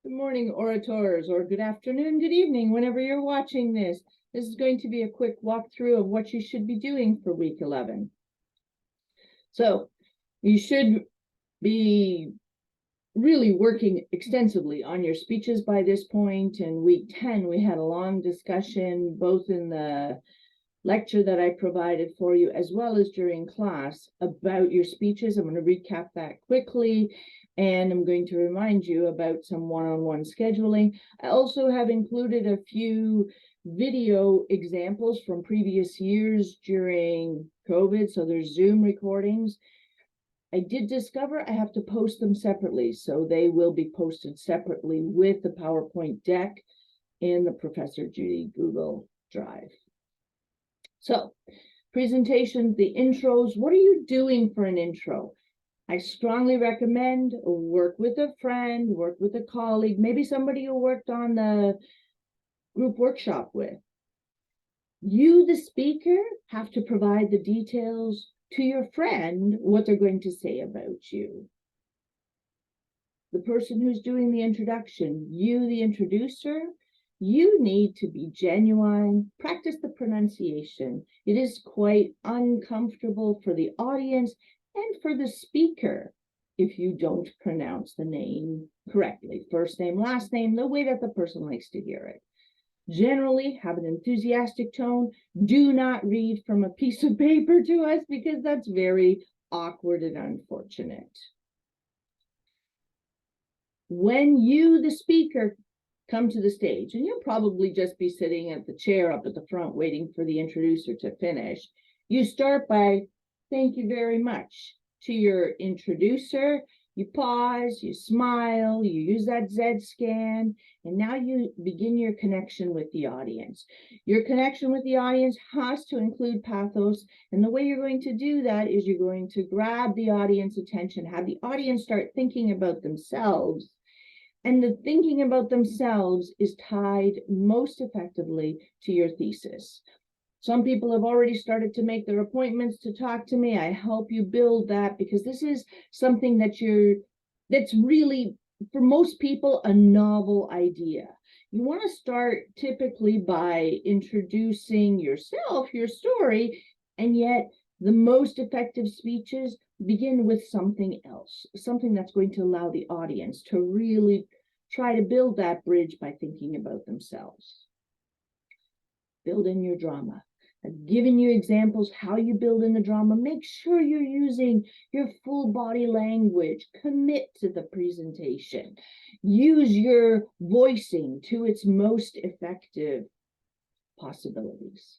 Good morning, orators, or good afternoon, good evening, whenever you're watching this. This is going to be a quick walkthrough of what you should be doing for week 11. So you should be really working extensively on your speeches by this point. In week 10, we had a long discussion, both in the lecture that I provided for you, as well as during class, about your speeches. I'm going to recap that quickly, and I'm going to remind you about some one-on-one scheduling. I also have included a few video examples from previous years during COVID, so there's Zoom recordings. I did discover I have to post them separately, so they will be posted separately with the PowerPoint deck in the Professor Judy Google Drive. So, presentations, the intros, what are you doing for an intro? I strongly recommend work with a friend, work with a colleague, maybe somebody you worked on the group workshop with. You, the speaker, have to provide the details to your friend, what they're going to say about you. The person who's doing the introduction, you, the introducer, you need to be genuine, practice the pronunciation. It is quite uncomfortable for the audience and for the speaker if you don't pronounce the name correctly. First name, last name, the way that the person likes to hear it. Generally, have an enthusiastic tone. Do not read from a piece of paper to us because that's very awkward and unfortunate. When you, the speaker, come to the stage, and you'll probably just be sitting at the chair up at the front waiting for the introducer to finish, you start by thank you very much to your introducer. You pause, you smile, you use that Z scan, and now you begin your connection with the audience. Your connection with the audience has to include pathos, and the way you're going to do that is you're going to grab the audience attention, have the audience start thinking about themselves. And the thinking about themselves is tied most effectively to your thesis. Some people have already started to make their appointments to talk to me. I help you build that because this is something that's really, for most people, a novel idea. You want to start typically by introducing yourself, your story, and yet the most effective speeches begin with something else, something that's going to allow the audience to really try to build that bridge by thinking about themselves. Build in your drama. I've given you examples how you build in the drama. Make sure you're using your full body language. Commit to the presentation. Use your voicing to its most effective possibilities.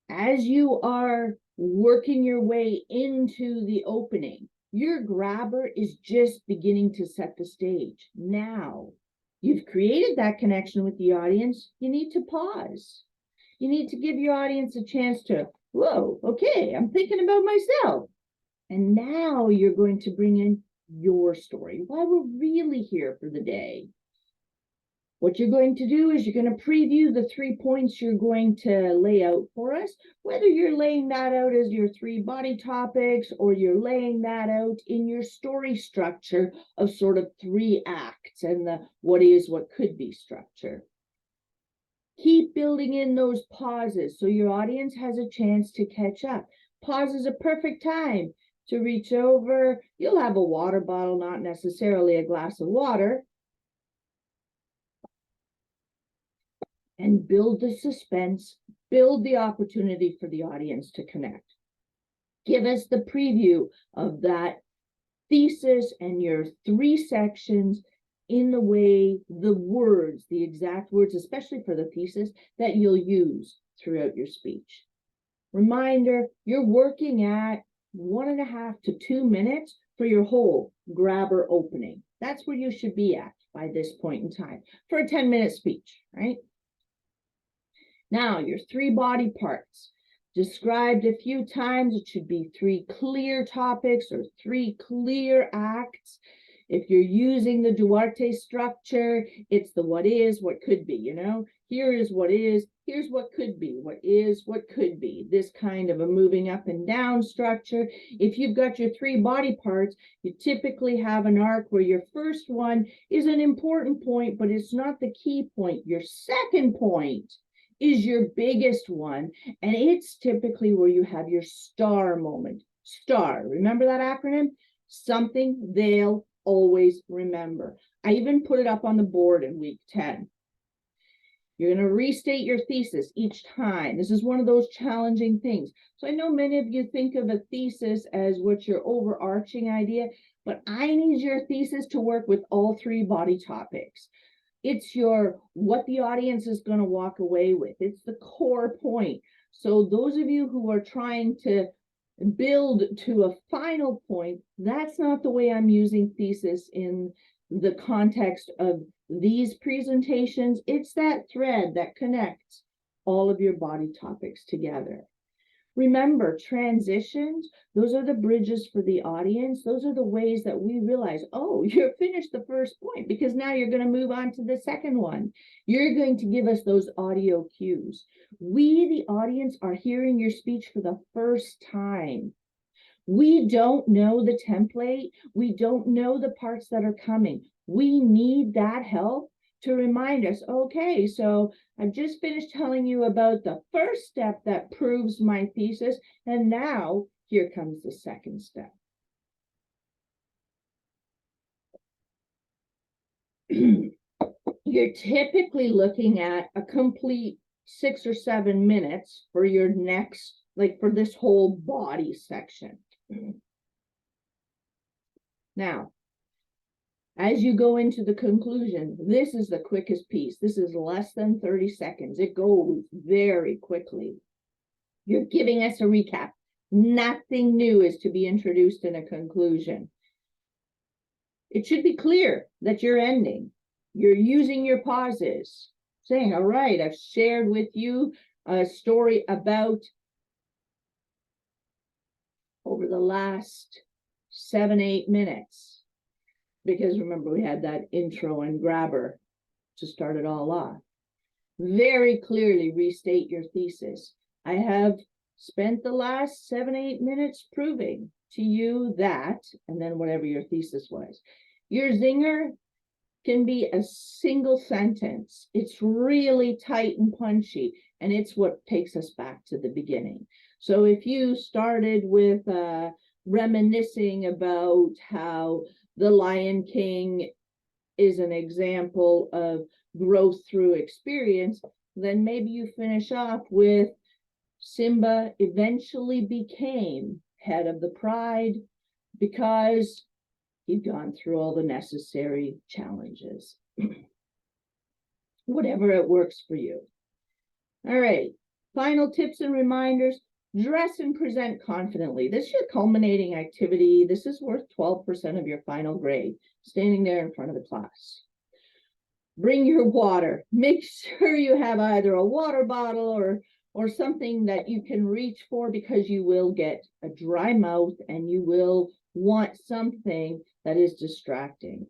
As you are working your way into the opening, your grabber is just beginning to set the stage. Now, you've created that connection with the audience. You need to pause. You need to give your audience a chance to, whoa, okay, I'm thinking about myself. And now you're going to bring in your story, why we're really here for the day. What you're going to do is you're going to preview the 3 points you're going to lay out for us, whether you're laying that out as your 3 body topics or you're laying that out in your story structure of sort of 3 acts and the what is, what could be structure. Keep building in those pauses so your audience has a chance to catch up. Pause is a perfect time to reach over. You'll have a water bottle, not necessarily a glass of water. And build the suspense, build the opportunity for the audience to connect. Give us the preview of that thesis and your 3 sections in the way, the words, the exact words, especially for the thesis, that you'll use throughout your speech. Reminder, you're working at 1.5 to 2 minutes for your whole grabber opening. That's where you should be at by this point in time for a 10-minute speech, right? Now, your 3 body parts. Described a few times, it should be 3 clear topics or 3 clear acts. If you're using the Duarte structure, it's the what is, what could be, Here is what is, here's what could be, what is, what could be, this kind of a moving up and down structure. If you've got your 3 body parts, you typically have an arc where your first one is an important point, but it's not the key point. Your second point is your biggest one, and it's typically where you have your star moment. STAR, remember that acronym? Something they'll always remember. I even put it up on the board in week 10. You're going to restate your thesis each time. This is one of those challenging things. So I know many of you think of a thesis as what's your overarching idea, but I need your thesis to work with all 3 body topics. It's what the audience is going to walk away with. It's the core point. So those of you who are trying to build to a final point, that's not the way I'm using thesis in the context of these presentations. It's that thread that connects all of your body topics together. Remember, transitions, those are the bridges for the audience. Those are the ways that we realize, oh, you're finished the first point, because now you're going to move on to the second one. You're going to give us those audio cues. We, the audience, are hearing your speech for the first time. We don't know the template. We don't know the parts that are coming. We need that help to remind us, okay, so I've just finished telling you about the first step that proves my thesis, and now here comes the second step. You're typically looking at a complete 6 or 7 minutes for your next, like for this whole body section. Now, as you go into the conclusion, this is the quickest piece. This is less than 30 seconds. It goes very quickly. You're giving us a recap. Nothing new is to be introduced in a conclusion. It should be clear that you're ending. You're using your pauses, saying, all right, I've shared with you a story about over the last 7-8 minutes. Because remember, we had that intro and grabber to start it all off. Very clearly restate your thesis. I have spent the last 7-8 minutes proving to you that, and then whatever your thesis was. Your zinger can be a single sentence. It's really tight and punchy, and it's what takes us back to the beginning. So if you started with reminiscing about how The Lion King is an example of growth through experience, then maybe you finish off with Simba eventually became head of the pride because he'd gone through all the necessary challenges. Whatever it works for you. All right, final tips and reminders. Dress and present confidently. This is your culminating activity. This is worth 12% of your final grade, standing there in front of the class. Bring your water. Make sure you have either a water bottle or something that you can reach for, because you will get a dry mouth and you will want something that is distracting.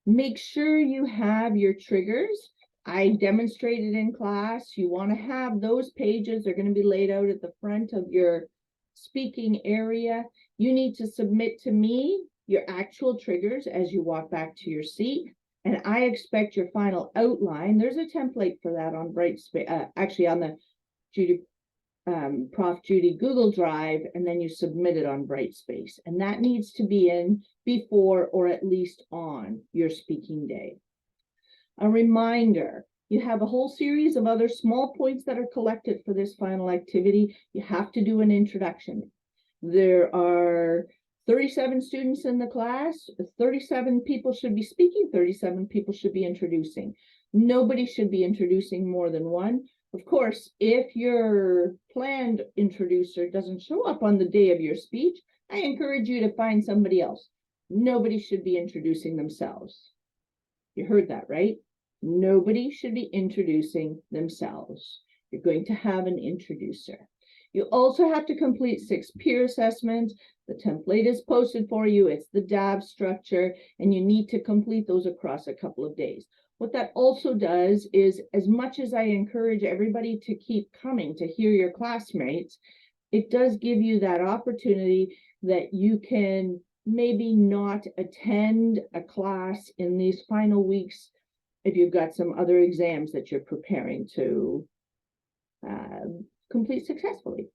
Make sure you have your triggers. I demonstrated in class. You want to have those pages. They're going to be laid out at the front of your speaking area. You need to submit to me your actual triggers as you walk back to your seat. And I expect your final outline. There's a template for that on Brightspace, actually on the Prof. Judy Google Drive, and then you submit it on Brightspace. And that needs to be in before or at least on your speaking day. A reminder, you have a whole series of other small points that are collected for this final activity. You have to do an introduction. There are 37 students in the class. 37 people should be speaking, 37 people should be introducing. Nobody should be introducing more than one. Of course, if your planned introducer doesn't show up on the day of your speech, I encourage you to find somebody else. Nobody should be introducing themselves. You heard that, right? Nobody should be introducing themselves. You're going to have an introducer. You also have to complete 6 peer assessments. The template is posted for you. It's the DAB structure, and you need to complete those across a couple of days. What that also does is, as much as I encourage everybody to keep coming to hear your classmates, it does give you that opportunity that you can maybe not attend a class in these final weeks if you've got some other exams that you're preparing to complete successfully.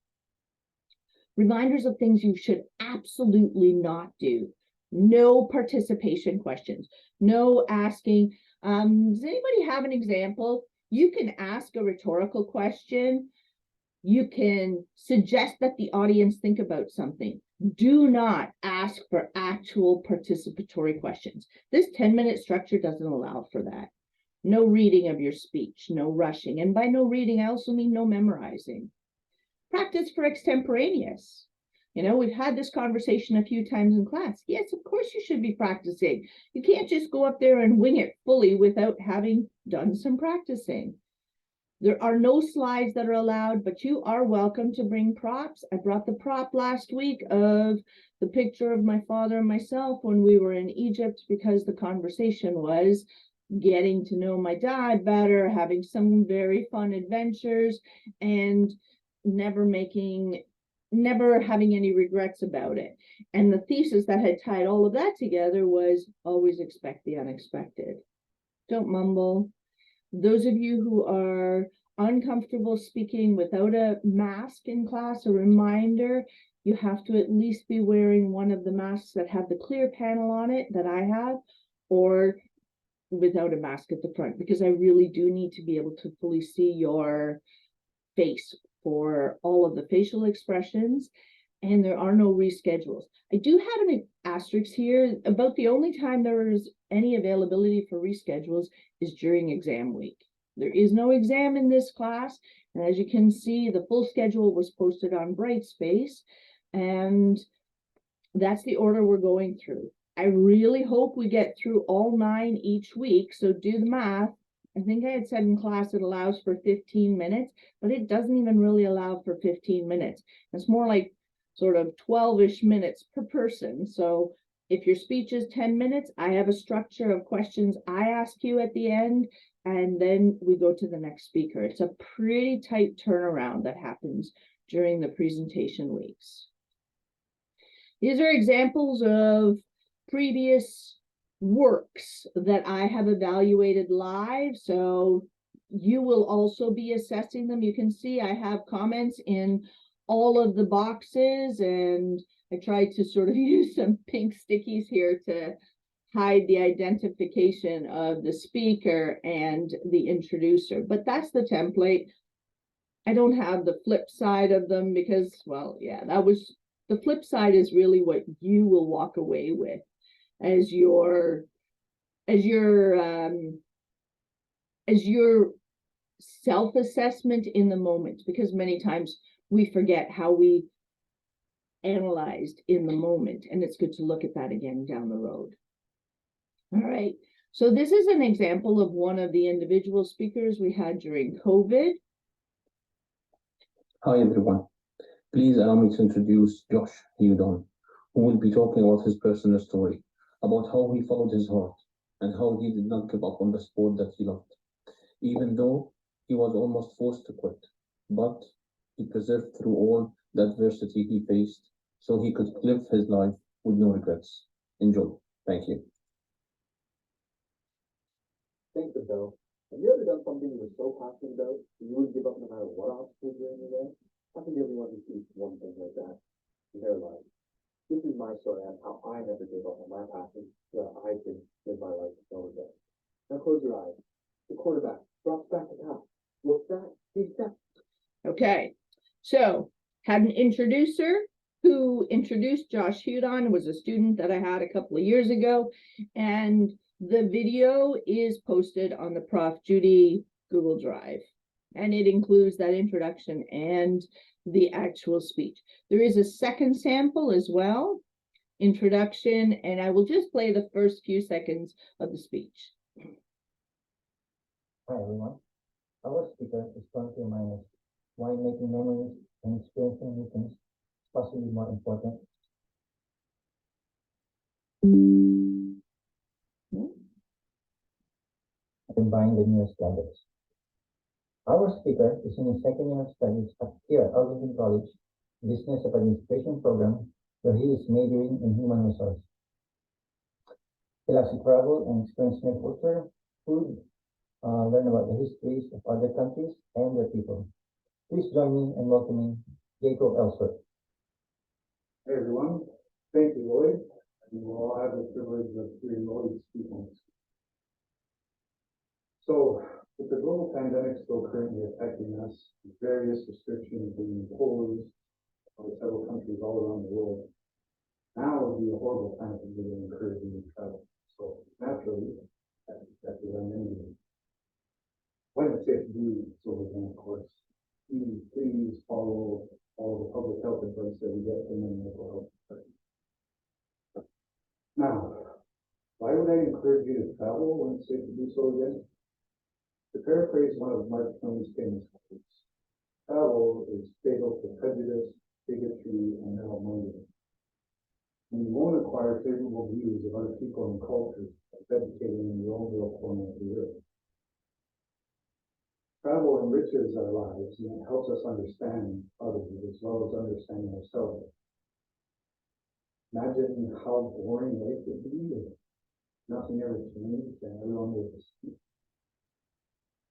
Reminders of things you should absolutely not do. No participation questions. No asking, does anybody have an example? You can ask a rhetorical question. You can suggest that the audience think about something. Do not ask for actual participatory questions. This 10-minute structure doesn't allow for that. No reading of your speech, no rushing. And by no reading, I also mean no memorizing. Practice for extemporaneous. You know, we've had this conversation a few times in class. Yes, of course you should be practicing. You can't just go up there and wing it fully without having done some practicing. There are no slides that are allowed, but you are welcome to bring props. I brought the prop last week of the picture of my father and myself when we were in Egypt, because the conversation was getting to know my dad better, having some very fun adventures, and never having any regrets about it. And the thesis that had tied all of that together was always expect the unexpected. Don't mumble. Those of you who are uncomfortable speaking without a mask in class, a reminder, you have to at least be wearing one of the masks that have the clear panel on it that I have, or without a mask at the front, because I really do need to be able to fully see your face for all of the facial expressions, and there are no reschedules. I do have an asterisk here. About the only time there is any availability for reschedules is during exam week. There is no exam in this class, and as you can see, the full schedule was posted on Brightspace, and that's the order we're going through. I really hope we get through all 9 each week, so do the math. I think I had said in class it allows for 15 minutes, but it doesn't even really allow for 15 minutes. It's more like sort of 12-ish minutes per person. So if your speech is 10 minutes, I have a structure of questions I ask you at the end, and then we go to the next speaker. It's a pretty tight turnaround that happens during the presentation weeks. These are examples of previous works that I have evaluated live, so you will also be assessing them. You can see I have comments in all of the boxes, and I tried to sort of use some pink stickies here to hide the identification of the speaker and the introducer, but that's the template. I don't have the flip side of them because, well, yeah, that was the flip side is really what you will walk away with as your self-assessment in the moment, because many times we forget how we analyzed in the moment, and it's good to look at that again down the road. All right, so this is an example of one of the individual speakers we had during COVID. Hi everyone, please allow me to introduce Josh Hudon, who will be talking about his personal story, about how he followed his heart and how he did not give up on the sport that he loved, even though he was almost forced to quit, but he persevered through all the adversity he faced so he could live his life with no regrets. Enjoy. Thank you. Thanks, Bill. Have you ever done something you were so passionate about that you would give up no matter what obstacles were in your way? I think everyone who sees one thing like that in their life. This is my story on how I never gave up on my passion so that I could live my life with no regrets. Now close your eyes. The quarterback drops back to pass. Looks back, he steps. Okay, so had an introducer who introduced Josh Hudon, was a student that I had a couple of years ago, and the video is posted on the Prof. Judy Google Drive, and it includes that introduction and the actual speech. There is a second sample as well, introduction, and I will just play the first few seconds of the speech. Hi everyone, our speaker is going to remind us why making memories and experiencing new things is possibly more important. combine the newest gadgets. Our speaker is in his second year of studies here at Arlington College Business of Administration program, where he is majoring in human resource. He loves to travel and experience new culture, food, learn about the histories of other countries and their people. Please join me in welcoming Jacob Ellsworth. Hey everyone, thank you, Lloyd. And we'll all have the privilege of hearing Lloyd speak on this. So, with the global pandemic still currently affecting us, with various restrictions being imposed by several countries all around the world, now would be a horrible time to really encourage you to travel. So, naturally, that's what I'm going to do. When it's safe to do so, again, of course, please follow all the public health advice that we get from the medical health professionals. Now, why would I encourage you to travel when it's safe to do so again? To paraphrase one of Mark Twain's famous quotes, travel is fatal to prejudice, bigotry, and narrow-mindedness. And you won't acquire favorable views of other people and cultures by dedicating in your own little corner of the earth. Travel enriches our lives and it helps us understand others as well as understanding ourselves. Imagine how boring life would be if nothing ever changed and everyone was asleep.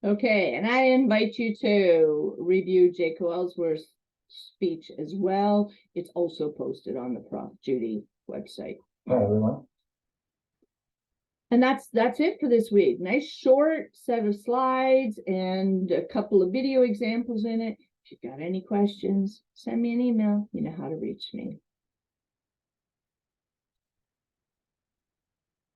Okay, and I invite you to review Jacob Ellsworth's speech as well. It's also posted on the Prof. Judy website. Hi, everyone. And that's it for this week. Nice short set of slides and a couple of video examples in it. If you've got any questions, send me an email. You know how to reach me.